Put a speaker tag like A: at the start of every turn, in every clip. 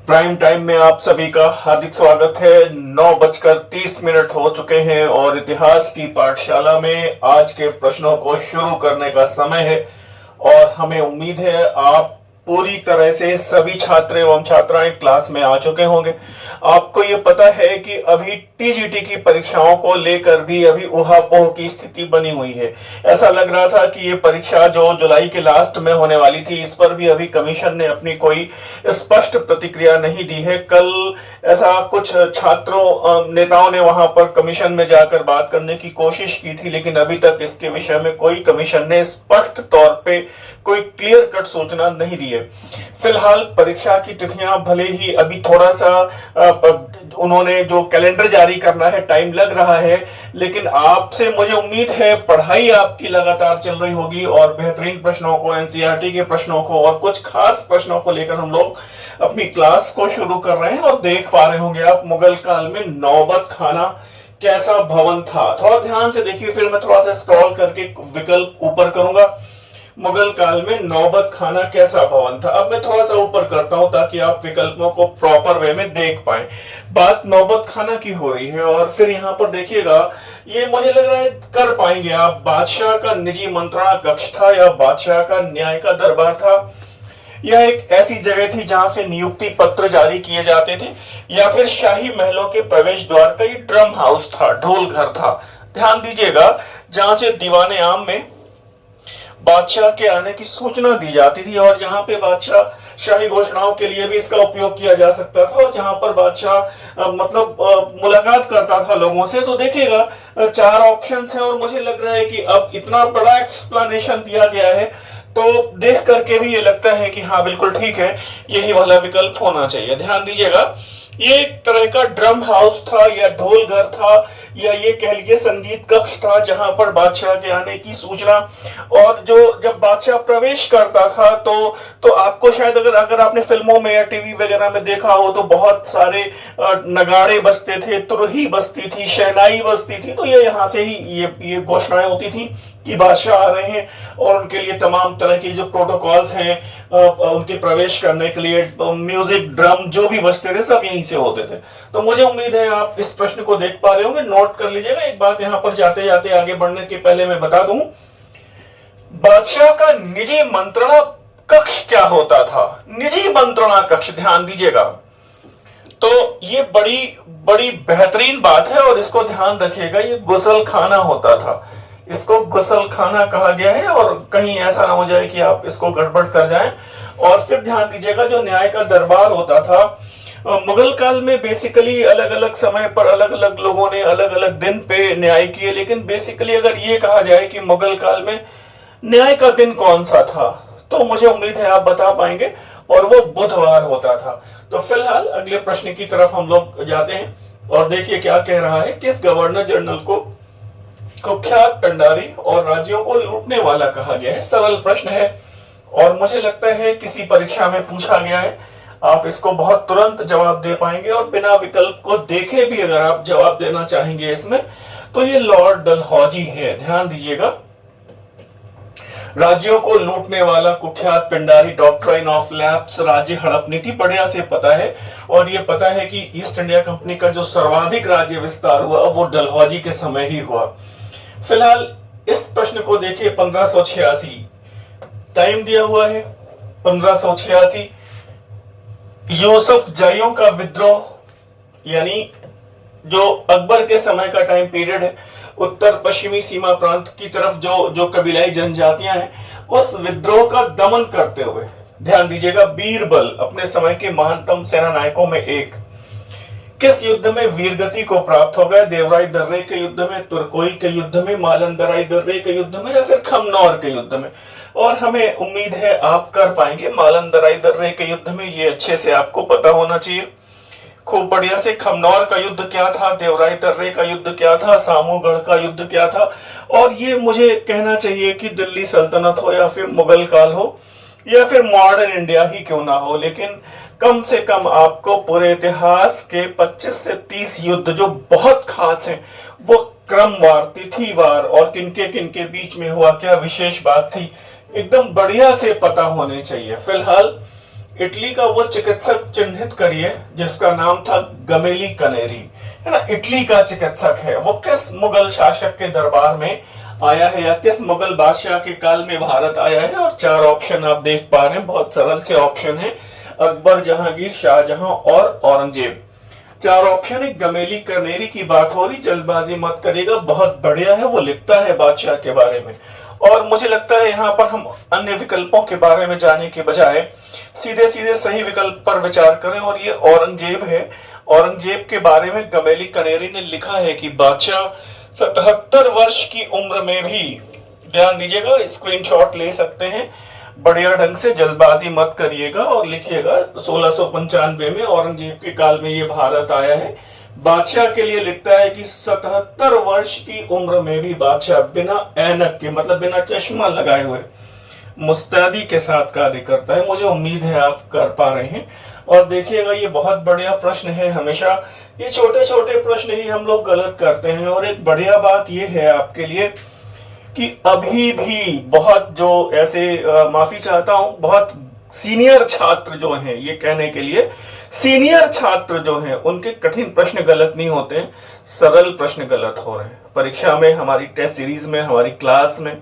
A: Prime time में आप सभी का हार्दिक स्वागत है। 9:30 हो चुके हैं और इतिहास की पाठशाला में आज के प्रश्नों को शुरू करने का समय है। और हमें उम्मीद है आप पूरी तरह से सभी छात्र एवं छात्राएं क्लास में आ चुके होंगे। आपको ये पता है कि अभी टीजीटी की परीक्षाओं को लेकर भी अभी ऊहापोह की स्थिति बनी हुई है। ऐसा लग रहा था कि ये परीक्षा जो जुलाई के लास्ट में होने वाली थी, इस पर भी अभी कमीशन ने अपनी कोई स्पष्ट प्रतिक्रिया नहीं दी है। कल ऐसा कुछ छात्रों नेताओं ने वहां पर कमीशन में जाकर बात करने की कोशिश की थी, लेकिन अभी तक इसके विषय में कोई कमीशन ने स्पष्ट तौर पे कोई क्लियर कट सूचना नहीं दी है। फिलहाल परीक्षा की तिथियां भले ही अभी थोड़ा सा उन्होंने जो कैलेंडर जारी करना है टाइम लग रहा है, लेकिन आपसे मुझे उम्मीद है पढ़ाई आपकी लगातार चल रही होगी और बेहतरीन प्रश्नों को, एनसीईआरटी के प्रश्नों को और कुछ खास प्रश्नों को लेकर हम लोग अपनी क्लास को शुरू कर रहे हैं। और देख पा रहे होंगे आप मुगल काल में नौबत खाना कैसा भवन था। थोड़ा ध्यान से देखिए, फिर मैं थोड़ा सा स्क्रॉल करके विकल्प ऊपर करूंगा। मुगल काल में नौबत खाना कैसा भवन था। अब मैं थोड़ा सा ऊपर करता हूं ताकि आप विकल्पों को प्रॉपर वे में देख पाए। बात नौबत खाना की हो रही है और फिर यहां पर देखिएगा, ये मुझे लग रहा है कर पाएंगे आप। बादशाह का निजी मंत्रणा कक्ष था या बादशाह का न्याय का दरबार था। यह एक ऐसी जगह थी जहां से नियुक्ति पत्र जारी किए जाते थे, या फिर शाही महलों के प्रवेश द्वार का ये ड्रम हाउस था, ढोल घर था। ध्यान दीजिएगा, जहां से दीवाने आम में बादशाह के आने की सूचना दी जाती थी और जहां पे बादशाह शाही घोषणाओं के लिए भी इसका उपयोग किया जा सकता था और जहां पर बादशाह मुलाकात करता था लोगों से। तो देखिएगा, चार ऑप्शंस हैं और मुझे लग रहा है कि अब इतना बड़ा एक्सप्लेनेशन दिया गया है तो देख करके भी ये लगता है कि हाँ बिल्कुल ठीक है, यही वाला विकल्प होना चाहिए। ध्यान दीजिएगा, ये एक तरह का ड्रम हाउस था या ढोल घर था या ये कह लीजिए संगीत कक्ष था जहां पर बादशाह के आने की सूचना। और जो जब बादशाह प्रवेश करता था तो आपको शायद अगर आपने फिल्मों में या टीवी वगैरह में देखा हो तो बहुत सारे नगाड़े बजते थे, तुरही बजती थी, शहनाई बजती थी। तो ये यहाँ से ही ये घोषणाएं होती थी कि बादशाह आ रहे हैं और उनके लिए तमाम तरह की जो प्रोटोकॉल्स हैं उनके प्रवेश करने के लिए म्यूजिक, ड्रम जो भी बजते थे सब यहीं से होते थे। तो मुझे उम्मीद है आप इस प्रश्न को देख पा रहे होंगे, नोट कर लीजिएगा। एक बात यहां पर जाते जाते आगे बढ़ने के पहले मैं बता दूं, बादशाह का निजी मंत्रणा कक्ष क्या होता था। निजी मंत्रणा कक्ष, ध्यान दीजिएगा, तो ये बड़ी बड़ी बेहतरीन बात है और इसको ध्यान रखिएगा। ये गुसल खाना होता था, इसको गुसल खाना कहा गया है और कहीं ऐसा ना हो जाए कि आप इसको गड़बड़ कर जाएं। और फिर ध्यान दीजिएगा, जो न्याय का दरबार होता था मुगल काल में बेसिकली अलग अलग समय पर अलग अलग लोगों ने अलग अलग दिन पे न्याय किए, लेकिन बेसिकली अगर ये कहा जाए कि मुगल काल में न्याय का दिन कौन सा था तो मुझे उम्मीद है आप बता पाएंगे और वो बुधवार होता था। तो फिलहाल अगले प्रश्न की तरफ हम लोग जाते हैं और देखिए क्या कह रहा है। किस गवर्नर जनरल को कुख्यात पंडारी और राज्यों को लूटने वाला कहा गया है। सरल प्रश्न है और मुझे लगता है किसी परीक्षा में पूछा गया है, आप इसको बहुत तुरंत जवाब दे पाएंगे और बिना विकल्प को देखे भी अगर आप जवाब देना चाहेंगे इसमें तो ये लॉर्ड डलहौजी है। ध्यान दीजिएगा, राज्यों को लूटने वाला कुख्यात पिंडारी, डॉक्ट्राइन ऑफ लैप्स, राज्य हड़प नीति बढ़िया से पता है। और ये पता है कि ईस्ट इंडिया कंपनी का जो सर्वाधिक राज्य विस्तार हुआ वो डलहौजी के समय ही हुआ। फिलहाल इस प्रश्न को देखिए, 1586 टाइम दिया हुआ है। 1586 यूसुफ जाइयों का विद्रोह, यानी जो अकबर के समय का टाइम पीरियड है, उत्तर पश्चिमी सीमा प्रांत की तरफ जो कबीलाई जनजातियां हैं उस विद्रोह का दमन करते हुए, ध्यान दीजिएगा, बीरबल अपने समय के महानतम सेना नायकों में एक, किस युद्ध में वीरगति को प्राप्त हो गया। देवराय दर्रे के युद्ध में, तुर्कोई के युद्ध में, मालंदराय दर्रे के युद्ध में या फिर खमनौर के युद्ध में। और हमें उम्मीद है आप कर पाएंगे मालंदराय दर्रे के युद्ध में, ये अच्छे से आपको पता होना चाहिए खूब बढ़िया से। खमनौर का युद्ध क्या था, देवराय दर्रे का युद्ध क्या था, सामूगढ़ का युद्ध क्या था। और ये मुझे कहना चाहिए कि दिल्ली सल्तनत हो या फिर मुगल काल हो या फिर मॉडर्न इंडिया ही क्यों ना हो, लेकिन कम से कम आपको पूरे इतिहास के 25 से 30 युद्ध जो बहुत खास हैं वो क्रमवार, तिथिवार और किनके बीच में हुआ, क्या विशेष बात थी, एकदम बढ़िया से पता होने चाहिए। फिलहाल इटली का वो चिकित्सक चिन्हित करिए जिसका नाम था गमेली कनेरी, है ना। इटली का चिकित्सक है, वो किस मुगल शासक के दरबार में आया है या किस मुगल बादशाह के काल में भारत आया है। और 4 ऑप्शन आप देख पा रहे हैं, बहुत सरल से ऑप्शन है, अकबर, जहांगीर, शाहजहां और औरंगजेब। 4 ऑप्शन है। गमेली कनेरी की बात हो रही, जल्दबाजी मत करिएगा, बहुत बढ़िया है, वो लिखता है बादशाह के बारे में। और मुझे लगता है यहाँ पर हम अन्य विकल्पों के बारे में जाने के बजाय सीधे सीधे सही विकल्प पर विचार करें, और ये औरंगजेब है। औरंगजेब के बारे में गमेली कनेरी ने लिखा है कि बादशाह 77 वर्ष की उम्र में भी, ध्यान दीजिएगा, स्क्रीनशॉट ले सकते हैं, बढ़िया ढंग से जल्दबाजी मत करिएगा और लिखिएगा, 1695 में औरंगजेब के काल में ये भारत आया है। बादशाह के लिए लिखता है कि 77 वर्ष की उम्र में भी बादशाह बिना ऐनक के, मतलब बिना चश्मा लगाए हुए, मुस्तैदी के साथ कार्य करता है। मुझे उम्मीद है आप कर पा रहे हैं। और देखिएगा, ये बहुत बढ़िया प्रश्न है। हमेशा ये छोटे छोटे प्रश्न ही हम लोग गलत करते हैं। और एक बढ़िया बात ये है आपके लिए कि अभी भी बहुत जो ऐसे माफी चाहता हूं, बहुत सीनियर छात्र जो हैं, ये कहने के लिए सीनियर छात्र जो हैं उनके कठिन प्रश्न गलत नहीं होते हैं, सरल प्रश्न गलत हो रहे हैं परीक्षा में, हमारी टेस्ट सीरीज में, हमारी क्लास में।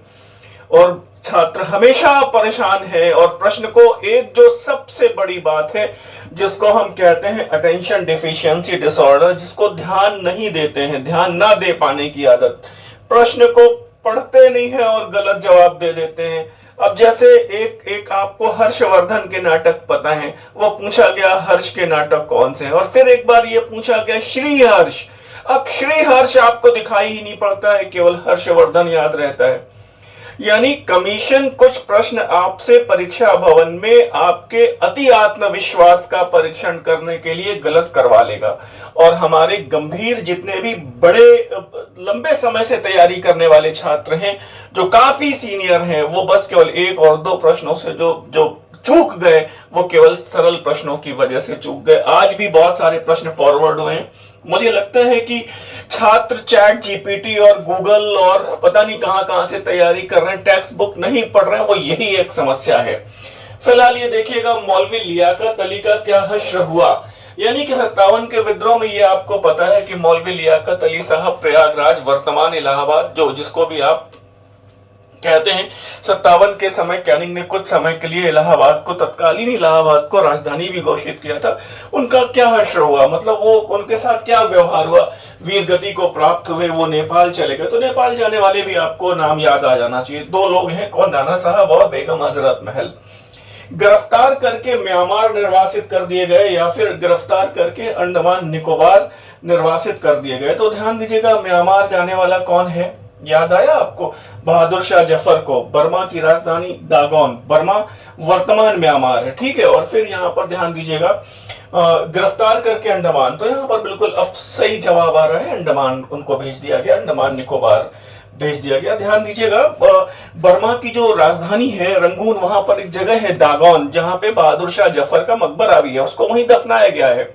A: और छात्र हमेशा परेशान है। और प्रश्न को एक जो सबसे बड़ी बात है जिसको हम कहते हैं अटेंशन डिफिशियंसी डिसऑर्डर, जिसको ध्यान नहीं देते हैं, ध्यान ना दे पाने की आदत, प्रश्न को पढ़ते नहीं है और गलत जवाब दे देते हैं। अब जैसे एक आपको हर्षवर्धन के नाटक पता है, वो पूछा गया हर्ष के नाटक कौन से हैं, और फिर एक बार ये पूछा गया श्री हर्ष। अब श्री हर्ष आपको दिखाई ही नहीं पड़ता है, केवल हर्षवर्धन याद रहता है। यानी कमीशन कुछ प्रश्न आपसे परीक्षा भवन में आपके अति आत्मविश्वास का परीक्षण करने के लिए गलत करवा लेगा। और हमारे गंभीर जितने भी बड़े लंबे समय से तैयारी करने वाले छात्र हैं, जो काफी सीनियर हैं, वो बस केवल 1 और 2 प्रश्नों से जो चूक गए, वो केवल सरल प्रश्नों की वजह से चूक गए। आज भी बहुत सारे प्रश्न फॉरवर्ड हुए हैं। मुझे लगता है कि छात्र चैट जीपीटी और गूगल और पता नहीं कहां से तैयारी कर रहे हैं, टेक्स्ट बुक नहीं पढ़ रहे हैं, वो यही एक समस्या है। फिलहाल ये देखिएगा, मौलवी लियाकत अली का क्या हश्र हुआ। यानी कि 57 के विद्रोह में ये आपको पता है कि मौलवी लियाकत अली साहब प्रयागराज, वर्तमान इलाहाबाद, जो जिसको भी आप कहते हैं, 57 के समय कैनिंग ने कुछ समय के लिए इलाहाबाद को, तत्कालीन इलाहाबाद को राजधानी भी घोषित किया था। उनका क्या हश्र हुआ, मतलब वो उनके साथ क्या व्यवहार हुआ, वीर गति को प्राप्त हुए, वो नेपाल चले गए। तो नेपाल जाने वाले भी आपको नाम याद आ जाना चाहिए। 2 लोग हैं, कौन, नाना साहब और बेगम हजरत महल। गिरफ्तार करके म्यांमार निर्वासित कर दिए गए या फिर गिरफ्तार करके अंडमान निकोबार निर्वासित कर दिए गए। तो ध्यान दीजिएगा, म्यांमार जाने वाला कौन है, याद आया आपको, बहादुर शाह जफर को। बर्मा की राजधानी दागोन, बर्मा वर्तमान म्यांमार है, ठीक है। और फिर यहाँ पर ध्यान दीजिएगा, गिरफ्तार करके अंडमान, तो यहाँ पर बिल्कुल अब सही जवाब आ रहा है, अंडमान उनको भेज दिया गया, अंडमान निकोबार भेज दिया गया। ध्यान दीजिएगा, बर्मा की जो राजधानी है रंगून, वहां पर एक जगह है दागोन, जहां पे बहादुर शाह जफर का मकबरा भी है, उसको वहीं दफनाया गया है।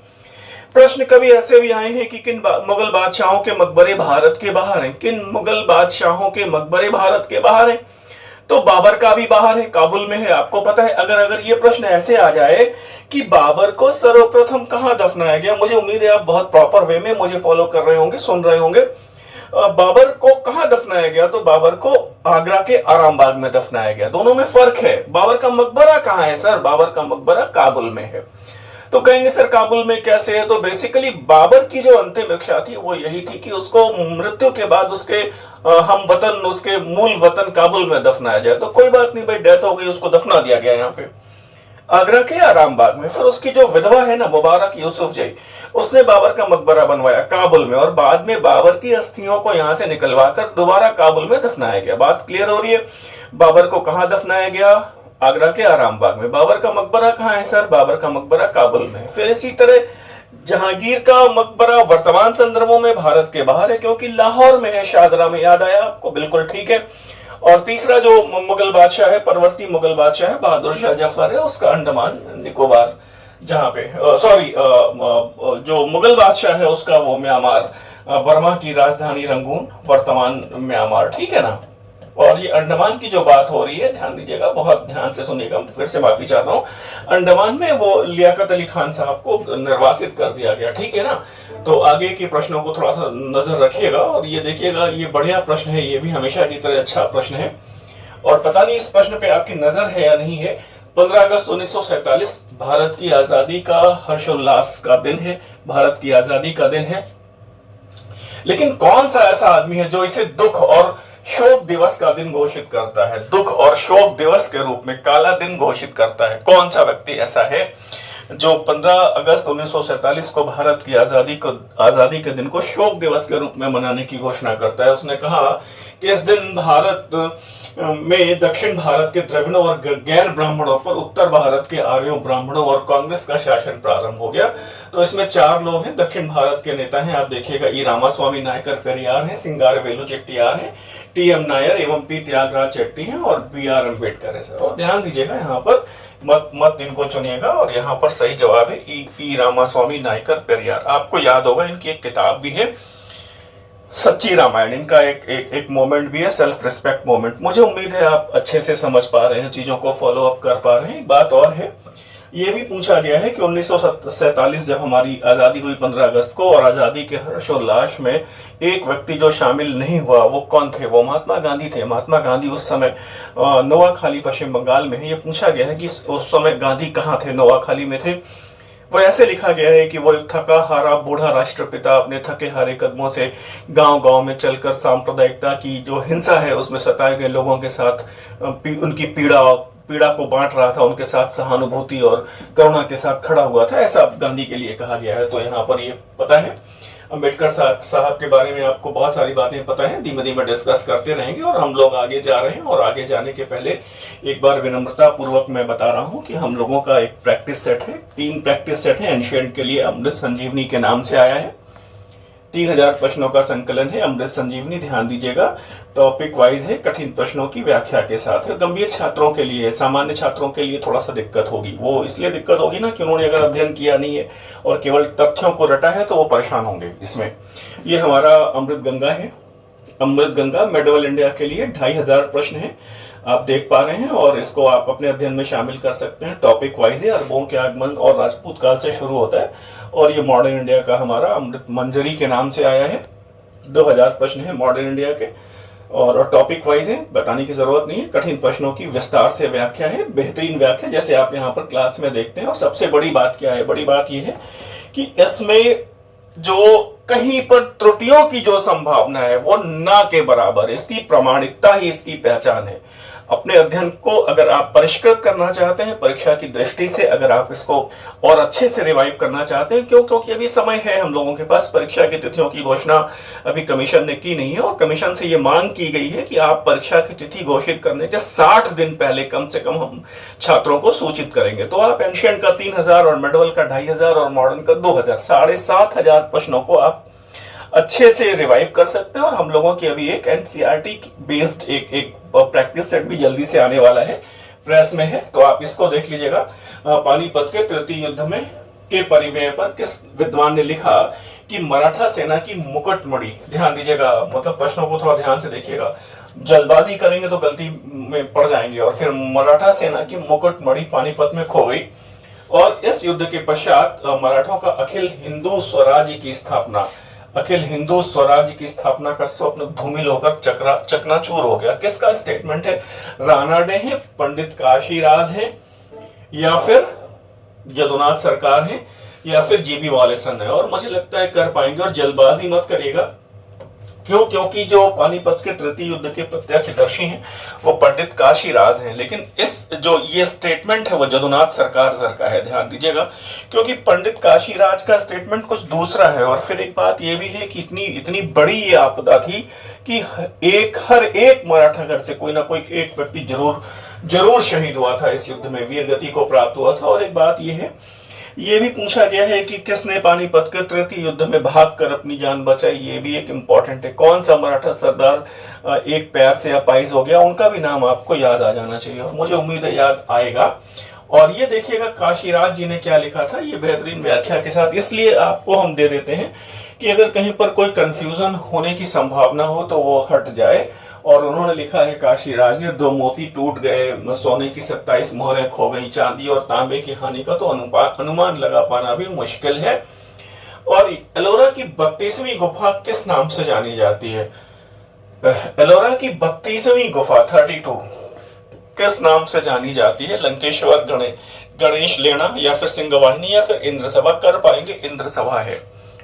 A: प्रश्न कभी ऐसे भी आए हैं कि किन मुगल बादशाहों के मकबरे भारत के बाहर हैं, किन मुगल बादशाहों के मकबरे भारत के बाहर हैं। तो बाबर का भी बाहर है, काबुल में है, आपको पता है। अगर ये प्रश्न ऐसे आ जाए कि बाबर को सर्वप्रथम कहां दफनाया गया, मुझे उम्मीद है आप बहुत प्रॉपर वे में मुझे फॉलो कर रहे होंगे, सुन रहे होंगे। बाबर को कहां दफनाया गया, तो बाबर को आगरा के आरामबाग में दफनाया गया। दोनों में फर्क है। बाबर का मकबरा कहां है सर, बाबर का मकबरा काबुल में है। तो कहेंगे सर काबुल में कैसे है, तो बेसिकली बाबर की जो अंतिम इच्छा थी वो यही थी कि उसको मृत्यु के बाद उसके हम वतन, उसके मूल वतन काबुल में दफनाया जाए। तो कोई बात नहीं भाई, डेथ हो गई, उसको दफना दिया गया यहाँ पे आगरा के आरामबाग में। फिर उसकी जो विधवा है ना, मुबारक यूसुफजई, उसने बाबर का मकबरा बनवाया काबुल में, और बाद में बाबर की अस्थियों को यहाँ से निकलवा कर दोबारा काबुल में दफनाया गया। बात क्लियर हो रही है। बाबर को कहाँ दफनाया गया, आगरा के आरामबाग में। बाबर का मकबरा कहाँ है सर, बाबर का मकबरा काबुल में। फिर इसी तरह जहांगीर का मकबरा वर्तमान संदर्भों में भारत के बाहर है, क्योंकि लाहौर में है, शाहदरा में। याद आया आपको, बिल्कुल ठीक है। और तीसरा जो मुगल बादशाह है, परवर्ती मुगल बादशाह है, बहादुर शाह जफर है, उसका अंडमान निकोबार, जहां पे सॉरी जो मुगल बादशाह है उसका वो म्यांमार, बर्मा की राजधानी रंगून, वर्तमान म्यांमार, ठीक है ना। और ये अंडमान की जो बात हो रही है, ध्यान दीजिएगा, बहुत ध्यान से सुनिएगा, फिर से माफी चाहता हूँ। अंडमान में वो लियाकत अली खान साहब को निर्वासित कर दिया गया, ठीक है ना। तो आगे के प्रश्नों को थोड़ा सा नजर रखिएगा और ये देखिएगा, ये बढ़िया प्रश्न है, ये भी हमेशा की तरह अच्छा प्रश्न है। और पता नहीं इस प्रश्न पे आपकी नजर है या नहीं है। 15 अगस्त 1947 भारत की आजादी का हर्षोल्लास का दिन है, भारत की आजादी का दिन है। लेकिन कौन सा ऐसा आदमी है जो इसे दुख और शोक दिवस का दिन घोषित करता है, दुख और शोक दिवस के रूप में काला दिन घोषित करता है? कौन सा व्यक्ति ऐसा है जो 15 अगस्त 1947 को भारत की आजादी के दिन को शोक दिवस के रूप में मनाने की घोषणा करता है? उसने कहा कि इस दिन भारत में दक्षिण भारत के द्रविड़ों और गैर ब्राह्मणों पर उत्तर भारत के आर्यों, ब्राह्मणों और कांग्रेस का शासन प्रारंभ हो गया। तो इसमें 4 लोग हैं, दक्षिण भारत के नेता हैं, आप देखिएगा, ई रामास्वामी नायकर पेरियार हैं, सिंगारवेलु चेट्टियार हैं, टी.एम. नायर एवं पी. त्यागराज चेट्टी हैं और बी.आर. अम्बेडकर है सर। और ध्यान दीजिएगा, यहाँ पर मत इनको चुनिएगा और यहाँ पर सही जवाब है ई रामास्वामी नायकर पेरियार। आपको याद होगा इनकी एक किताब भी है, सच्ची रामायण, इनका एक मोमेंट भी है, सेल्फ रिस्पेक्ट मोमेंट। मुझे उम्मीद है आप अच्छे से समझ पा रहे हैं, चीजों को फॉलो अप कर पा रहे हैं। एक बात और है, ये भी पूछा गया है कि 1947 जब हमारी आजादी हुई 15 अगस्त को, और आजादी के हर्षोल्लास में एक व्यक्ति जो शामिल नहीं हुआ वो कौन थे? वो महात्मा गांधी थे। महात्मा गांधी उस समय नोआखाली पश्चिम बंगाल में है। ये पूछा गया है कि उस समय गांधी कहाँ थे? नोआखाली में थे। वो ऐसे लिखा गया है कि वो थका हारा बूढ़ा राष्ट्रपिता अपने थके हारे कदमों से गांव गांव में चलकर सांप्रदायिकता की जो हिंसा है उसमें सताए गए लोगों के साथ उनकी पीड़ा को बांट रहा था, उनके साथ सहानुभूति और करुणा के साथ खड़ा हुआ था, ऐसा गांधी के लिए कहा गया है। तो यहाँ पर ये पता है। अम्बेडकर साहब के बारे में आपको बहुत सारी बातें पता है, धीमे धीमे डिस्कस करते रहेंगे और हम लोग आगे जा रहे हैं। और आगे जाने के पहले एक बार विनम्रता पूर्वक मैं बता रहा हूं कि हम लोगों का एक प्रैक्टिस सेट है, 3 प्रैक्टिस सेट है। एंशिएंट के लिए अमृत संजीवनी के नाम से आया है, 3000 प्रश्नों का संकलन है अमृत संजीवनी। ध्यान दीजिएगा, टॉपिक वाइज है, कठिन प्रश्नों की व्याख्या के साथ है। गंभीर छात्रों के लिए, सामान्य छात्रों के लिए थोड़ा सा दिक्कत होगी। वो इसलिए दिक्कत होगी ना कि उन्होंने अगर अध्ययन किया नहीं है और केवल तथ्यों को रटा है तो वो परेशान होंगे इसमें। ये हमारा अमृत गंगा है, अमृत गंगा मेडवल इंडिया के लिए 2500 प्रश्न है, आप देख पा रहे हैं, और इसको आप अपने अध्ययन में शामिल कर सकते हैं। टॉपिक वाइज है, अरबों के आगमन और राजपूत काल से शुरू होता है, और ये मॉडर्न इंडिया का हमारा अमृत मंजरी के नाम से आया है। 2000 प्रश्न है मॉडर्न इंडिया के, और टॉपिक वाइज है, बताने की जरूरत नहीं है। कठिन प्रश्नों की विस्तार से व्याख्या है, बेहतरीन व्याख्या, जैसे आप यहाँ पर क्लास में देखते हैं। और सबसे बड़ी बात क्या है? बड़ी बात यह है कि इसमें जो कहीं पर त्रुटियों की जो संभावना है वो ना के बराबर, इसकी प्रामाणिकता ही इसकी पहचान है। अपने अध्ययन को अगर आप परिष्कृत करना चाहते हैं परीक्षा की दृष्टि से, अगर आप इसको और अच्छे से रिवाइव करना चाहते हैं, क्योंकि अभी समय है हम लोगों के पास, परीक्षा की तिथियों की घोषणा अभी कमीशन ने की नहीं है, और कमीशन से ये मांग की गई है कि आप परीक्षा की तिथि घोषित करने के 60 दिन पहले कम से कम हम छात्रों को सूचित करेंगे। तो आप एंशिएंट का 3000 और मेडवल का 2500 और मॉडर्न का 2000, 7500 प्रश्नों को आप अच्छे से रिवाइव कर सकते हैं। और हम लोगों की अभी एक एनसीईआरटी बेस्ड एक प्रैक्टिस सेट भी जल्दी से आने वाला है, प्रेस में है, तो आप इसको देख लीजिएगा। पानीपत के तृतीय युद्ध में के परिव्यय पर किस विद्वान ने लिखा कि मराठा सेना की मुकुटमणि, ध्यान दीजिएगा, मतलब प्रश्नों को थोड़ा ध्यान से देखिएगा, जल्दबाजी करेंगे तो गलती में पड़ जाएंगे। और फिर मराठा सेना की मुकुटमणि पानीपत में खो गई, और इस युद्ध के पश्चात मराठों का अखिल हिंदू स्वराज्य की स्थापना का स्वप्न धूमिल होकर चकनाचूर हो गया। किसका स्टेटमेंट है? रानाडे हैं, पंडित काशीराज हैं, या फिर यदुनाथ सरकार हैं, या फिर जीबी वालेसन है। और मुझे लगता है कर पाएंगे, और जल्दबाजी मत करिएगा। क्यों? क्योंकि जो पानीपत के तृतीय युद्ध के प्रत्यक्षदर्शी हैं वो पंडित काशीराज हैं, लेकिन इस जो ये स्टेटमेंट है वो जदुनाथ सरकार सर का है, ध्यान दीजिएगा, क्योंकि पंडित काशीराज का स्टेटमेंट कुछ दूसरा है। और फिर एक बात ये भी है कि इतनी बड़ी ये आपदा थी कि हर एक मराठा घर से कोई ना कोई एक व्यक्ति जरूर शहीद हुआ था इस युद्ध में, वीर गति को प्राप्त हुआ था। और एक बात ये है, ये भी पूछा गया है कि किसने पानीपत के तृतीय युद्ध में भागकर अपनी जान बचाई, ये भी एक इंपॉर्टेंट है। कौन सा मराठा सरदार एक पैर से अपाइज हो गया, उनका भी नाम आपको याद आ जाना चाहिए, और मुझे उम्मीद है याद आएगा। और ये देखिएगा काशीराज जी ने क्या लिखा था, ये बेहतरीन व्याख्या के साथ, इसलिए आपको हम दे देते हैं कि अगर कहीं पर कोई कंफ्यूजन होने की संभावना हो तो वो हट जाए। और उन्होंने लिखा है काशीराज ने, 2 मोती टूट गए, सोने की 27 मोहरें खो गई, चांदी और तांबे की हानि का तो अनुमान लगा पाना भी मुश्किल है। और एलोरा की 32वीं गुफा किस नाम से जानी जाती है? एलोरा की 32वीं गुफा 32 किस नाम से जानी जाती है? लंकेश्वर, गणेश लेना, या फिर सिंहवाहिनी, या फिर इंद्र सभा? कर पाएंगे, इंद्र सभा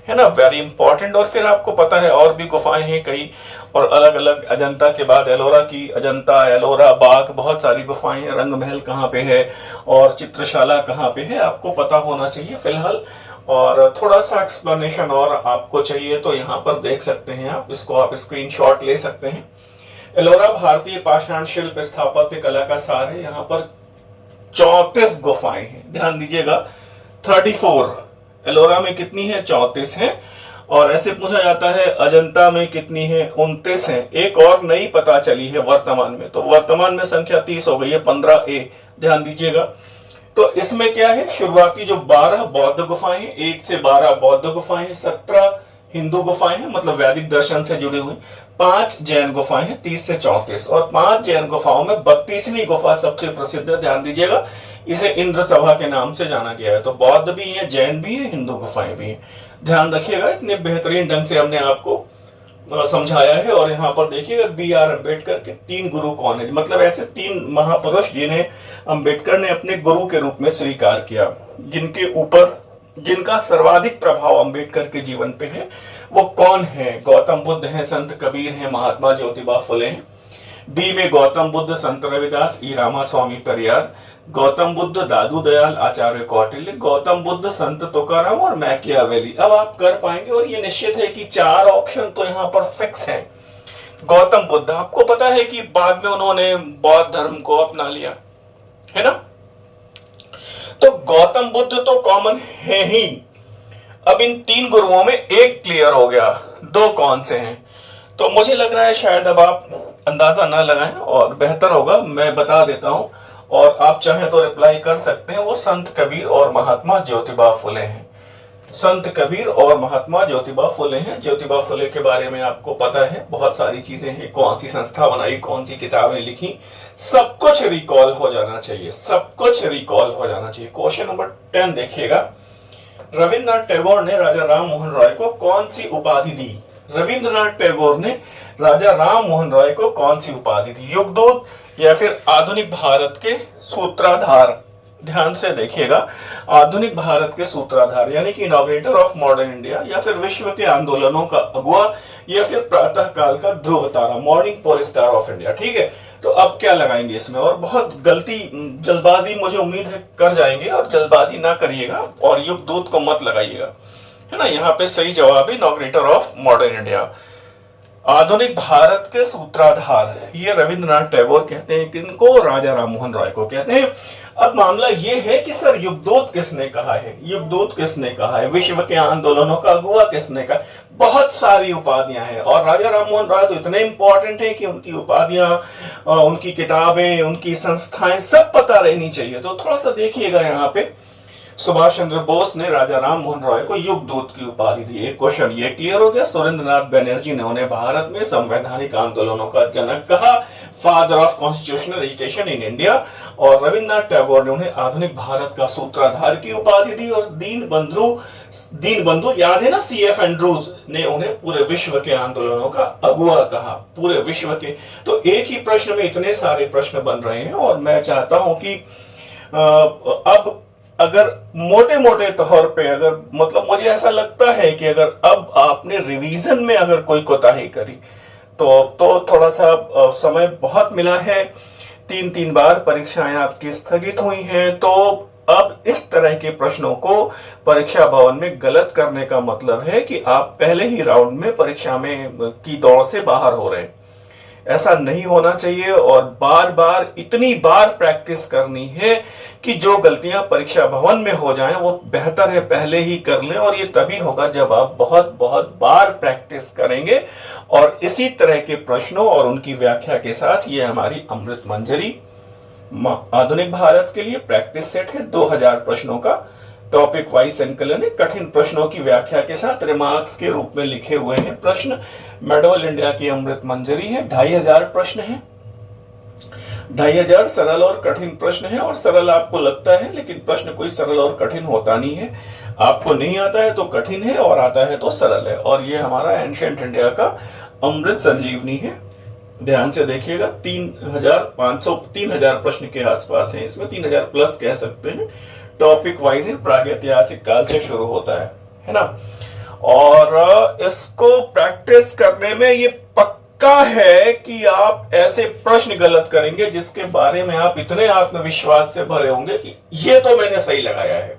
A: है ना, वेरी इंपॉर्टेंट। और फिर आपको पता है और भी गुफाएं हैं कई, और अलग अलग, अजंता के बाद एलोरा की, अजंता, एलोरा, बाग, बहुत सारी गुफाएं हैं। रंग महल कहाँ पे है और चित्रशाला कहाँ पे है, आपको पता होना चाहिए फिलहाल। और थोड़ा सा एक्सप्लेनेशन और आपको चाहिए तो यहाँ पर देख सकते हैं आप, इसको आप स्क्रीनशॉट ले सकते हैं। एलोरा भारतीय पाषाण शिल्प स्थापत्य कला का सार है। यहाँ पर 34 गुफाएं हैं, ध्यान दीजिएगा। 34 एलोरा में कितनी है? 34 है। और ऐसे पूछा जाता है अजंता में कितनी है? 29 है। एक और नई पता चली है वर्तमान में, तो वर्तमान में संख्या 30 हो गई है, 15A, ध्यान दीजिएगा। तो इसमें क्या है, शुरुआती जो 12 बौद्ध गुफाएं हैं, 1 से 12 बौद्ध गुफाएं हैं, 17 हिंदू गुफाएं हैं, मतलब वैदिक दर्शन से जुड़ी हुई, 5 जैन गुफाएं हैं, 30 से 34, और 5 जैन गुफाओं में 32वीं गुफा सबसे प्रसिद्ध है, ध्यान दीजिएगा। इसे इंद्र सभा के नाम से जाना गया है। तो बौद्ध भी है, जैन भी है, हिंदू गुफाएं भी हैं, ध्यान रखिएगा। इतने बेहतरीन ढंग से हमने आपको समझाया है। और यहाँ पर देखिएगा B.R. अम्बेडकर के 3 गुरु कौन है, मतलब ऐसे 3 महापुरुष जिन्हें अम्बेडकर ने अपने गुरु के रूप में स्वीकार किया, जिनके ऊपर, जिनका सर्वाधिक प्रभाव अम्बेडकर के जीवन पे है, वो कौन है? गौतम बुद्ध हैं, संत कबीर हैं, महात्मा ज्योतिबा फुले हैं। बी में गौतम बुद्ध, संत रविदास, ई रामास्वामी परियार, गौतम बुद्ध, दादू दयाल, आचार्य कौटिल्य, गौतम बुद्ध, संत तुकाराम और मैकियावेली। अब आप कर पाएंगे, और ये निश्चित है कि 4 ऑप्शन तो यहाँ पर फिक्स हैं। गौतम बुद्ध, आपको पता है कि बाद में उन्होंने बौद्ध धर्म को अपना लिया, है ना, तो गौतम बुद्ध तो कॉमन है ही। अब इन 3 गुरुओं में एक क्लियर हो गया, 2 कौन से हैं? तो मुझे लग रहा है शायद अब आप अंदाजा ना लगाएं, और बेहतर होगा मैं बता देता हूं, और आप चाहें तो रिप्लाई कर सकते हैं। वो संत कबीर और महात्मा ज्योतिबा फुले हैं। संत कबीर और महात्मा ज्योतिबा फुले हैं। ज्योतिबा फुले के बारे में आपको पता है, बहुत सारी चीजें हैं, कौन सी संस्था बनाई, कौन सी किताबें लिखी, सब कुछ रिकॉल हो जाना चाहिए, सब कुछ रिकॉल हो जाना चाहिए। क्वेश्चन नंबर 10 देखिएगा। रविंद्रनाथ टैगोर ने राजा राम मोहन रॉय को कौन सी उपाधि दी? रविंद्रनाथ टैगोर ने राजा राम मोहन रॉय को कौन सी उपाधि दी? युगदूत या फिर आधुनिक भारत के सूत्रधार? ध्यान से देखिएगा, आधुनिक भारत के सूत्रधार यानी कि इनॉग्रेटर ऑफ मॉडर्न इंडिया, या फिर विश्व के आंदोलनों का अगुआ, या फिर प्रातः काल का ध्रुव तारा, morning pole star of India. ठीक है, तो अब क्या लगाएंगे इसमें? और बहुत गलती, जल्दबाजी मुझे उम्मीद है कर जाएंगे, और जल्दबाजी ना करिएगा, और युगदूत को मत लगाइएगा, है ना। यहाँ पे सही जवाब है इनॉग्रेटर ऑफ मॉडर्न इंडिया। आधुनिक भारत के सूत्रधार, ये रविंद्रनाथ टैगोर कहते हैं, किनको? राजा राम मोहन रॉय को कहते हैं। अब मामला ये है कि सर युगदूत किसने कहा है? युगदूत किसने कहा है? विश्व के आंदोलनों का अगुआ किसने कहा? बहुत सारी उपाधियां हैं, और राजा राम मोहन रॉय तो इतने इंपॉर्टेंट है कि उनकी उपाधियां, उनकी किताबें, उनकी संस्थाएं सब पता रहनी चाहिए। तो थोड़ा सा देखिएगा, यहाँ पे सुभाष चंद्र बोस ने राजा राम मोहन रॉय को युगदूत की उपाधि दी। एक क्वेश्चन ये क्लियर हो गया। सुरेंद्रनाथ बनर्जी ने उन्हें भारत में संवैधानिक आंदोलनों का जनक कहा, father of constitutional agitation in India. और रविंद्रनाथ टैगोर ने उन्हें आधुनिक भारत का सूत्रधार की उपाधि दी। और दीन बंधु याद है ना, CF एंड्रूज ने उन्हें पूरे विश्व के आंदोलनों का अगुआ कहा, पूरे विश्व के। तो एक ही प्रश्न में इतने सारे प्रश्न बन रहे हैं, और मैं चाहता हूं कि अब अगर मोटे मोटे तौर पे, अगर मतलब मुझे ऐसा लगता है कि अगर अब आपने रिवीजन में अगर कोई कोताही करी तो थोड़ा सा समय बहुत मिला है। 3 बार परीक्षाएं आपकी स्थगित हुई हैं, तो अब इस तरह के प्रश्नों को परीक्षा भवन में गलत करने का मतलब है कि आप पहले ही राउंड में परीक्षा में की दौड़ से बाहर हो रहे हैं। ऐसा नहीं होना चाहिए, और बार बार, इतनी बार प्रैक्टिस करनी है कि जो गलतियां परीक्षा भवन में हो जाएं वो बेहतर है पहले ही कर लें। और ये तभी होगा जब आप बहुत बहुत बार प्रैक्टिस करेंगे। और इसी तरह के प्रश्नों और उनकी व्याख्या के साथ ये हमारी अमृत मंजरी आधुनिक भारत के लिए प्रैक्टिस सेट है 2000 प्रश्नों का। टॉपिक वाइज संकलन है, कठिन प्रश्नों की व्याख्या के साथ रिमार्क्स के रूप में लिखे हुए हैं प्रश्न। मेडोल इंडिया की अमृत मंजरी है, 2500 प्रश्न है, 2500 सरल और कठिन प्रश्न है। और सरल आपको लगता है, लेकिन प्रश्न कोई सरल और कठिन होता नहीं है। आपको नहीं आता है तो कठिन है, और आता है तो सरल है। और ये हमारा एंशिएंट इंडिया का अमृत संजीवनी है। ध्यान से देखिएगा, 3000 प्रश्न के आसपास है इसमें, 3000 प्लस कह सकते हैं। टॉपिक वाइज है, प्रागैतिहासिक काल से शुरू होता है ना। और इसको प्रैक्टिस करने में ये पक्का है कि आप ऐसे प्रश्न गलत करेंगे जिसके बारे में आप इतने आत्मविश्वास से भरे होंगे कि ये तो मैंने सही लगाया है।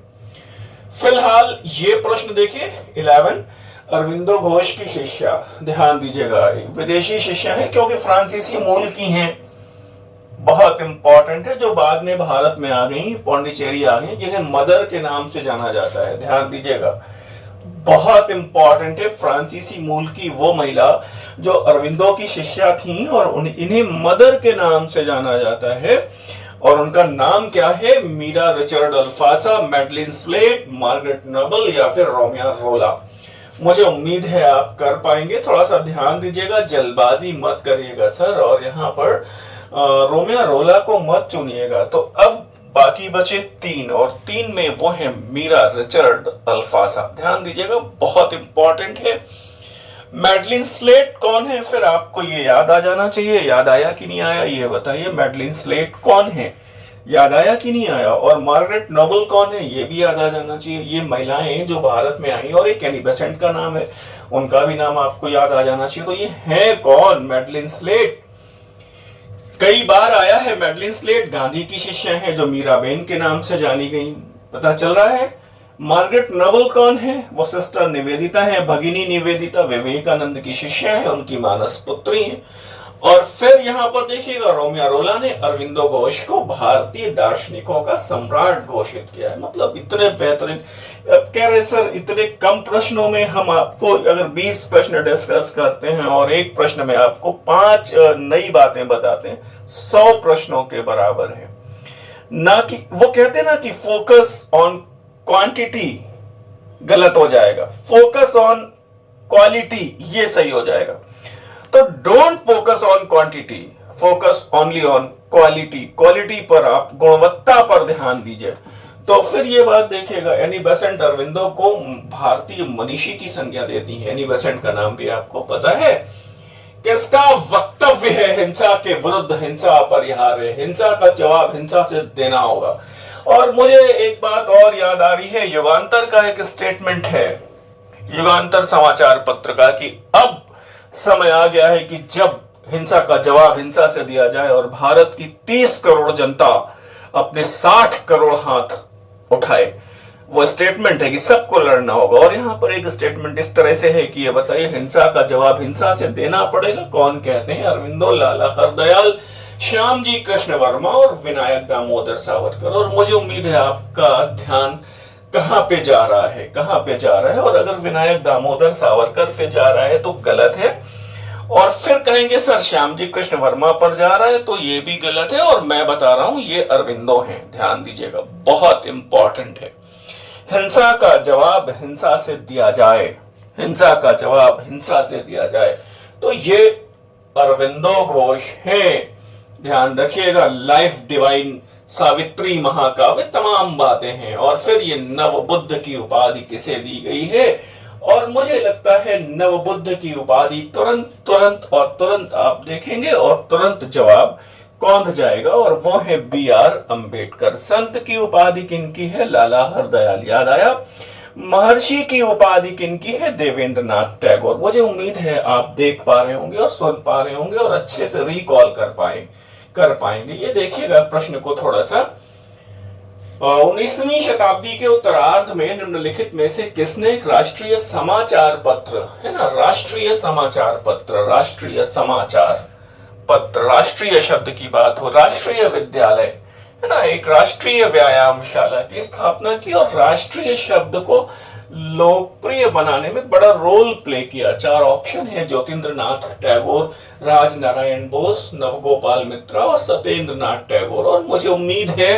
A: फिलहाल ये प्रश्न देखिए, 11 अरविंदो घोष की शिष्या, ध्यान दीजिएगा, विदेशी शिष्या है क्योंकि फ्रांसीसी मूल की हैं, बहुत इंपॉर्टेंट है, जो बाद में भारत में आ गई, पौंडीचेरी आ गई, जिन्हें मदर के नाम से जाना जाता है। ध्यान दीजिएगा, बहुत इंपॉर्टेंट है। फ्रांसीसी मूल की वो महिला जो अरविंदो की शिष्या थी, और इन्हें मदर के नाम से जाना जाता है। और उनका नाम क्या है? Mirra Richard Alfassa, Madeleine Slade, Margaret Noble या फिर रोमिया रोला। मुझे उम्मीद है आप कर पाएंगे। थोड़ा सा ध्यान दीजिएगा, जल्दबाजी मत करिएगा सर, और यहाँ पर रोमिया रोला को मत चुनिएगा। तो अब बाकी बचे 3, और 3 में वो है मीरा रिचर्ड अल्फासा। ध्यान दीजिएगा, बहुत इंपॉर्टेंट है। मैडलिन स्लेट कौन है? फिर आपको ये याद आ जाना चाहिए। याद आया कि नहीं आया ये बताइए। मैडलिन स्लेट कौन है? याद आया कि नहीं आया? और मार्गरेट नोबल कौन है? ये भी याद आ जाना चाहिए। ये महिलाएं जो भारत में आई, और एक एनी बेसेंट का नाम है, उनका भी नाम आपको याद आ जाना चाहिए। तो ये है कौन? Madeline slate. कई बार आया है मैडलिन स्लेट, गांधी की शिष्या है जो मीराबेन के नाम से जानी गई, पता चल रहा है। मार्गरेट नोबल कौन है? वो सिस्टर निवेदिता है, भगिनी निवेदिता, विवेकानंद की शिष्या है, उनकी मानस पुत्री है। और फिर यहां पर देखिएगा, रोमिया रोला ने अरविंदो घोष को भारतीय दार्शनिकों का सम्राट घोषित किया है। मतलब इतने बेहतरीन। अब कह रहे सर इतने कम प्रश्नों में हम आपको अगर 20 प्रश्न डिस्कस करते हैं और एक प्रश्न में आपको 5 नई बातें बताते हैं, 100 प्रश्नों के बराबर है ना। कि वो कहते हैं ना कि फोकस ऑन क्वांटिटी गलत हो जाएगा, फोकस ऑन क्वालिटी ये सही हो जाएगा। तो don't focus on quantity, focus only on quality. Quality पर आप, गुणवत्ता पर ध्यान दीजिए। तो फिर ये बात देखिएगा, एनी बेसेंट अरविंदो को भारतीय मनीषी की संज्ञा देती है। एनी बेसेंट का नाम भी आपको पता है। किसका वक्तव्य है? हिंसा के विरुद्ध हिंसा अपरिहार्य, हिंसा का जवाब हिंसा से देना होगा। और मुझे एक बात और याद आ रही है, युगांतर का एक स्टेटमेंट है, युगांतर समाचार पत्र का, कि अब समय आ गया है कि जब हिंसा का जवाब हिंसा से दिया जाए, और भारत की 30 करोड़ जनता अपने 60 करोड़ हाथ उठाए। वो स्टेटमेंट है कि सबको लड़ना होगा। और यहां पर एक स्टेटमेंट इस तरह से है कि ये बताइए, हिंसा का जवाब हिंसा से देना पड़ेगा। कौन कहते हैं? अरविंदो, लाला हरदयाल, श्याम जी कृष्ण वर्मा और विनायक दामोदर सावरकर। और मुझे उम्मीद है आपका ध्यान कहां पे जा रहा है, कहां पे जा रहा है। और अगर विनायक दामोदर सावरकर पे जा रहा है तो गलत है, और फिर कहेंगे सर श्याम जी कृष्ण वर्मा पर जा रहा है तो ये भी गलत है। और मैं बता रहा हूं ये अरविंदो हैं। ध्यान दीजिएगा, बहुत इंपॉर्टेंट है। हिंसा का जवाब हिंसा से दिया जाए, हिंसा का जवाब हिंसा से दिया जाए, तो ये अरविंदो घोष हैं। ध्यान रखिएगा, लाइफ डिवाइन, सावित्री महाकाव्य, तमाम बातें हैं। और फिर ये नव बुद्ध की उपाधि किसे दी गई है? और मुझे लगता है नव बुद्ध की उपाधि तुरंत आप देखेंगे और तुरंत जवाब कौंध जाएगा, और वो है BR अंबेडकर। संत की उपाधि किनकी है? लाला हरदयाल। याद आया? महर्षि की उपाधि किनकी है? देवेंद्र नाथ टैगोर। मुझे उम्मीद है आप देख पा रहे होंगे और सुन पा रहे होंगे और अच्छे से रिकॉल कर पाएंगे। ये देखिएगा प्रश्न को थोड़ा सा। 19वीं शताब्दी के उत्तरार्ध में निम्नलिखित में से किसने एक राष्ट्रीय समाचार पत्र, है ना, राष्ट्रीय समाचार पत्र, राष्ट्रीय समाचार पत्र, राष्ट्रीय शब्द की बात हो, राष्ट्रीय विद्यालय, है ना, एक राष्ट्रीय व्यायामशाला की स्थापना की, और राष्ट्रीय शब्द को लोकप्रिय बनाने में बड़ा रोल प्ले किया। 4 ऑप्शन है: ज्योतिन्द्र नाथ टैगोर, राजनारायण बोस, नवगोपाल मित्रा और सत्येंद्र नाथ टैगोर। और मुझे उम्मीद है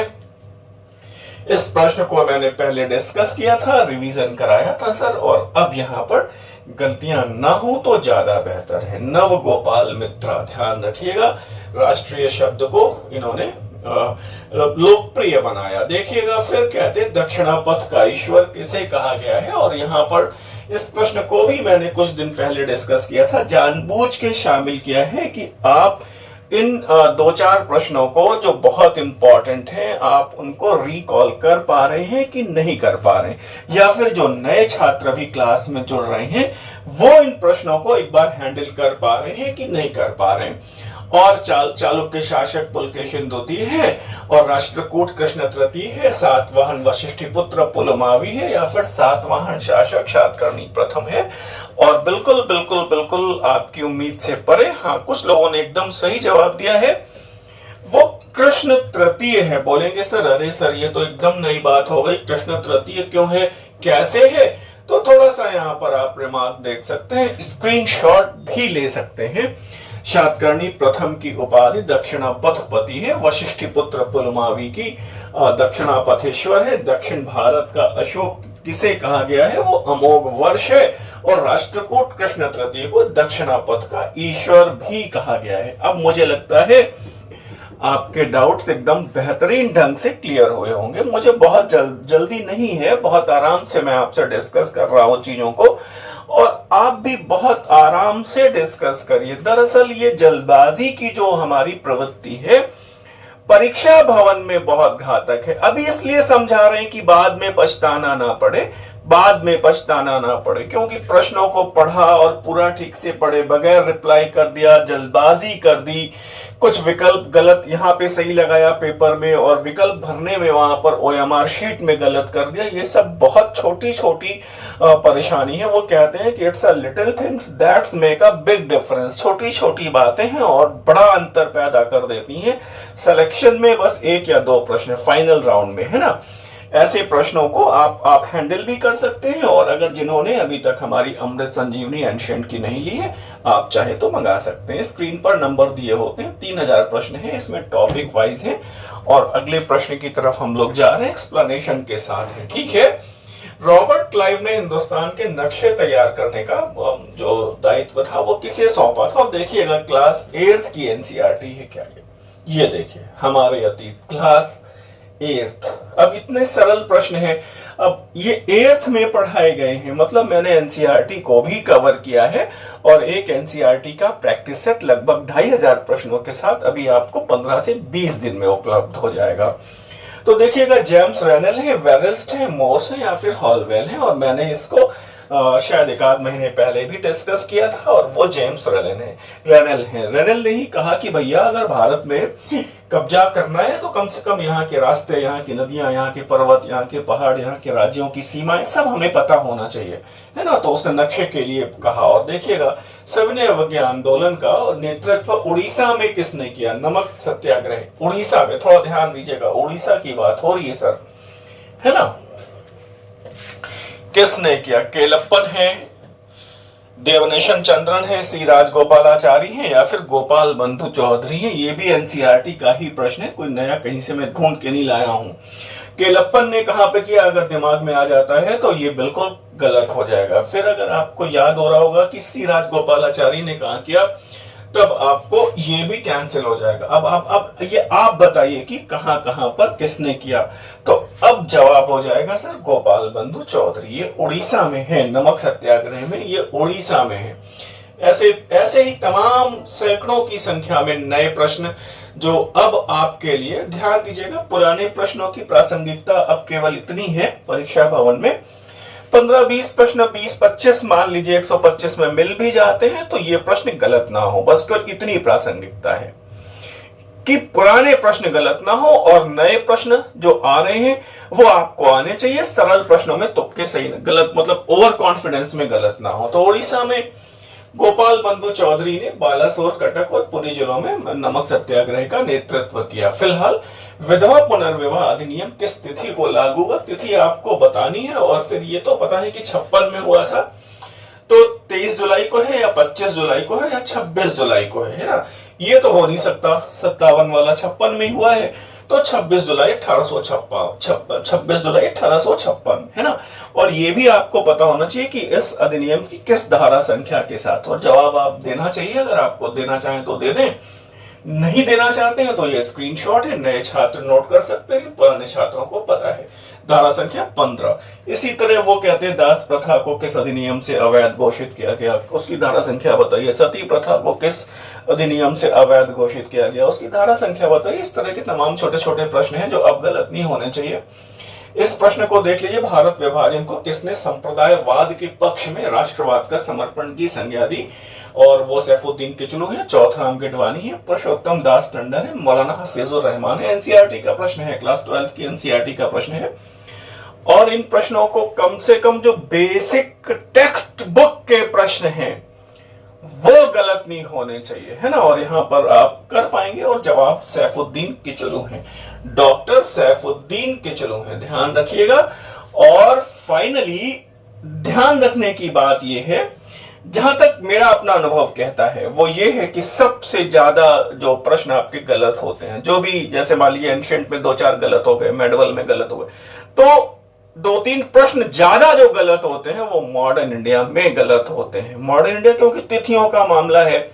A: इस प्रश्न को मैंने पहले डिस्कस किया था, रिवीजन कराया था सर, और अब यहाँ पर गलतियां ना हो तो ज्यादा बेहतर है। नव गोपाल मित्रा, ध्यान रखिएगा, राष्ट्रीय शब्द को इन्होंने लोकप्रिय बनाया। देखिएगा फिर कहते हैं दक्षिणापथ का ईश्वर किसे कहा गया है, और यहाँ पर इस प्रश्न को भी मैंने कुछ दिन पहले डिस्कस किया था, जानबूझ के शामिल किया है कि आप इन दो चार प्रश्नों को जो बहुत इंपॉर्टेंट हैं आप उनको रिकॉल कर पा रहे हैं कि नहीं कर पा रहे हैं, या फिर जो नए छात्र भी क्लास में जुड़ रहे हैं वो इन प्रश्नों को एक बार हैंडल कर पा रहे हैं कि नहीं कर पा रहे हैं। और चालुक्य शासक पुलकेशिन द्वितीय है, और राष्ट्रकूट कृष्ण तृतीय है, सातवाहन वशिष्ठिपुत्र पुलमावी है, या फिर सातवाहन शासक शातकर्णी प्रथम है। और बिल्कुल बिल्कुल बिल्कुल आपकी उम्मीद से परे, हाँ कुछ लोगों ने एकदम सही जवाब दिया है, वो कृष्ण तृतीय है। बोलेंगे सर अरे सर ये तो एकदम नई बात हो गई, कृष्ण तृतीय क्यों है, कैसे है? तो थोड़ा सा यहाँ पर आप रिमार्क देख सकते हैं, स्क्रीनशॉट भी ले सकते हैं। शातकर्णी प्रथम की उपाधि दक्षिणापथपति है, वशिष्ठिपुत्र पुलमावी की दक्षिणापथेश्वर है, दक्षिण भारत का अशोक किसे कहा गया है, वो अमोघ वर्ष है, और राष्ट्रकूट कृष्ण तृतीय को दक्षिणापथ का ईश्वर भी कहा गया है। अब मुझे लगता है आपके डाउट्स एकदम बेहतरीन ढंग से क्लियर हुए होंगे। मुझे बहुत जल्दी नहीं है, बहुत आराम से मैं आपसे डिस्कस कर रहा हूं चीजों को, और आप भी बहुत आराम से डिस्कस करिए। दरअसल ये जल्दबाजी की जो हमारी प्रवृत्ति है परीक्षा भवन में बहुत घातक है। अभी इसलिए समझा रहे हैं कि बाद में पछताना ना पड़े, बाद में पछताना ना पड़े, क्योंकि प्रश्नों को पढ़ा और पूरा ठीक से पढ़े बगैर रिप्लाई कर दिया, जल्दबाजी कर दी, कुछ विकल्प गलत यहाँ पे सही लगाया पेपर में और विकल्प भरने में वहां पर ओएमआर शीट में गलत कर दिया। ये सब बहुत छोटी छोटी परेशानी है। वो कहते हैं कि it's a little things that's make a big difference. छोटी छोटी बातें हैं और बड़ा अंतर पैदा कर देती हैं। सिलेक्शन में बस एक या दो प्रश्न फाइनल राउंड में, है ना, ऐसे प्रश्नों को आप हैंडल भी कर सकते हैं। और अगर जिन्होंने अभी तक हमारी अमृत संजीवनी एंशिएंट की नहीं ली है, आप चाहे तो मंगा सकते हैं। स्क्रीन पर नंबर दिए होते हैं, 3000 प्रश्न हैं, इसमें टॉपिक वाइज हैं। और अगले प्रश्न की तरफ हम लोग जा रहे हैं, एक्सप्लेनेशन के साथ है, ठीक है। रॉबर्ट क्लाइव ने हिंदुस्तान के नक्शे तैयार करने का जो दायित्व था वो किसे सौंपा था? और देखिएगा क्लास 8th की एनसीईआरटी है क्या ये देखिए, हमारे अतीत क्लास 8th। अब इतने सरल प्रश्न हैं, अब ये 8th में पढ़ाए गए हैं, मतलब मैंने एनसीईआरटी को भी कवर किया है। और एक एनसीईआरटी का प्रैक्टिस सेट लगभग 2500 प्रश्नों के साथ अभी आपको 15 से 20 दिन में उपलब्ध हो जाएगा। तो देखिएगा जेम्स रेनल है, वेरेल्स्ट है, मोर्स है, या फिर हॉलवेल है। और मैंने इसको शायद एक आध महीने पहले भी डिस्कस किया था, और वो जेम्स रेनल है। रेनल ने ही कहा कि भैया अगर भारत में कब्जा करना है तो कम से कम यहाँ के रास्ते, यहाँ की नदियां, यहाँ के पर्वत, यहाँ के पहाड़, यहाँ के राज्यों की सीमाएं सब हमें पता होना चाहिए, है ना। तो उसने नक्शे के लिए कहा। और देखिएगा सविनय अवज्ञा आंदोलन का नेतृत्व उड़ीसा में किसने किया? नमक सत्याग्रह उड़ीसा में, थोड़ा ध्यान दीजिएगा, उड़ीसा की बात हो रही है सर, है ना। किसने किया? केलप्पन है, देवनेशन चंद्रन है, सी राजगोपालाचारी है, या फिर गोपाल बंधु चौधरी है। ये भी एनसीईआरटी का ही प्रश्न है, कोई नया कहीं से मैं ढूंढ के नहीं लाया हूं। केलप्पन ने कहां पे किया? अगर दिमाग में आ जाता है तो ये बिल्कुल गलत हो जाएगा। फिर अगर आपको याद हो रहा होगा कि सी राजगोपालाचारी ने कहा किया, तब आपको ये भी कैंसिल हो जाएगा। अब ये आप बताइए कि कहां कहां पर किसने किया। तो अब जवाब हो जाएगा सर गोपाल बंधु चौधरी। ये उड़ीसा में है, नमक सत्याग्रह में, ये उड़ीसा में है। ऐसे ही तमाम सैकड़ों की संख्या में नए प्रश्न जो अब आपके लिए, ध्यान दीजिएगा, पुराने प्रश्नों की प्रासंगिकता अब केवल इतनी है परीक्षा भवन में 15-20 प्रश्न, 20-25 मान लीजिए 125 में मिल भी जाते हैं तो ये प्रश्न गलत ना हो, बस कर इतनी प्रासंगिकता है कि पुराने प्रश्न गलत ना हो और नए प्रश्न जो आ रहे हैं वो आपको आने चाहिए। सरल प्रश्नों में तुक्के सही, गलत मतलब ओवर कॉन्फिडेंस में गलत ना हो। तो उड़ीसा में गोपाल बंधु चौधरी ने बालासोर, कटक और पुरी जिलों में नमक सत्याग्रह का नेतृत्व किया। फिलहाल विधवा पुनर्विवाह अधिनियम किस तिथि को लागू हुआ? तिथि आपको बतानी है, और फिर ये तो पता है कि 56 में हुआ था, तो 23 जुलाई को है या 25 जुलाई को है या 26 जुलाई को है ना। ये तो हो नहीं सकता, 57 वाला 56 में हुआ है, तो 26 जुलाई 1856 है ना। और ये भी आपको पता होना चाहिए कि इस अधिनियम की किस धारा संख्या के साथ, और जवाब आप देना चाहिए, अगर आपको देना चाहें तो दे दें, नहीं देना चाहते हैं तो ये स्क्रीनशॉट है, नए छात्र नोट कर सकते हैं, पुराने छात्रों को पता है। धारा संख्या 15। इसी तरह वो कहते हैं दास प्रथा को किस अधिनियम से अवैध घोषित किया गया, उसकी धारा संख्या बताइए। सती प्रथा को किस अधिनियम से अवैध घोषित किया गया, उसकी धारा संख्या बताइए। इस तरह के तमाम छोटे छोटे प्रश्न हैं जो अब गलत नहीं होने चाहिए। इस प्रश्न को देख लीजिए, भारत विभाजन को किसने संप्रदायवाद के पक्ष में राष्ट्रवाद का समर्पण की संज्ञा दी, और वो सैफुद्दीन किचलू है, चौथराम गिडवानी है, पुरुषोत्तम दास टंडन है, मौलाना हफीजुर रहमान है। एनसीईआरटी का प्रश्न है, क्लास 12 की एनसीईआरटी का प्रश्न है। और इन प्रश्नों को कम से कम जो बेसिक टेक्स्ट बुक के प्रश्न हैं वो गलत नहीं होने चाहिए, है ना। और यहां पर आप कर पाएंगे, और जवाब सैफुद्दीन किचलू हैं, डॉक्टर सैफुद्दीन किचलू हैं, ध्यान रखिएगा। और फाइनली ध्यान रखने की बात यह है, जहां तक मेरा अपना अनुभव कहता है वो ये है कि सबसे ज्यादा जो प्रश्न आपके गलत होते हैं, जो भी, जैसे मान लीजिए एंशिएंट में 2-4 गलत हो गए, मेडवल में गलत हो गए, तो 2-3 प्रश्न ज्यादा जो गलत होते हैं वो मॉडर्न इंडिया में गलत होते हैं। मॉडर्न इंडिया क्योंकि तिथियों का मामला है,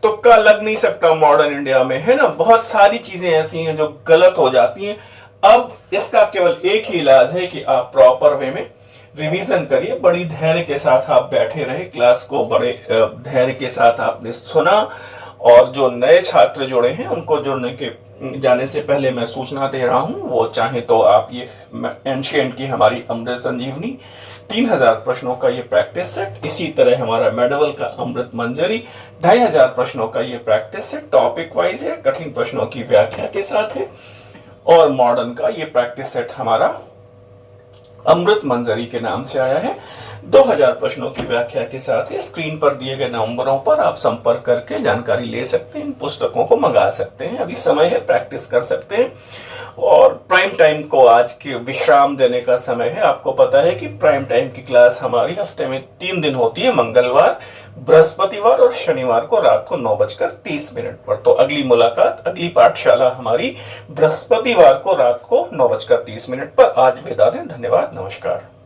A: तुक्का लग नहीं सकता मॉडर्न इंडिया में, है ना। बहुत सारी चीजें ऐसी हैं जो गलत हो जाती हैं। अब इसका केवल एक ही इलाज है कि आप प्रॉपर वे में रिवीजन करिए, बड़ी धैर्य के साथ आप बैठे रहे, क्लास को बड़े धैर्य के साथ आपने सुना। और जो नए छात्र जुड़े हैं उनको जुड़ने के जाने से पहले मैं सूचना दे रहा हूं, वो चाहे तो आप ये एंशिएंट की हमारी अमृत संजीवनी 3000 प्रश्नों का ये प्रैक्टिस सेट, इसी तरह हमारा मेडवल का अमृत मंजरी 2500 प्रश्नों का ये प्रैक्टिस सेट टॉपिक वाइज है, कठिन प्रश्नों की व्याख्या के साथ है, और मॉडर्न का ये प्रैक्टिस सेट हमारा अमृत मंजरी के नाम से आया है। 2000 प्रश्नों की व्याख्या के साथ ही स्क्रीन पर दिए गए नंबरों पर आप संपर्क करके जानकारी ले सकते हैं, इन पुस्तकों को मंगा सकते हैं, अभी समय है, प्रैक्टिस कर सकते हैं। और प्राइम टाइम को आज के विश्राम देने का समय है। आपको पता है कि प्राइम टाइम की क्लास हमारी हफ्ते में 3 दिन होती है, मंगलवार, बृहस्पतिवार और शनिवार को रात को 9:30 पर। तो अगली मुलाकात, अगली पाठशाला हमारी बृहस्पतिवार को रात को 9:30 पर। आज विदा दें, धन्यवाद, नमस्कार।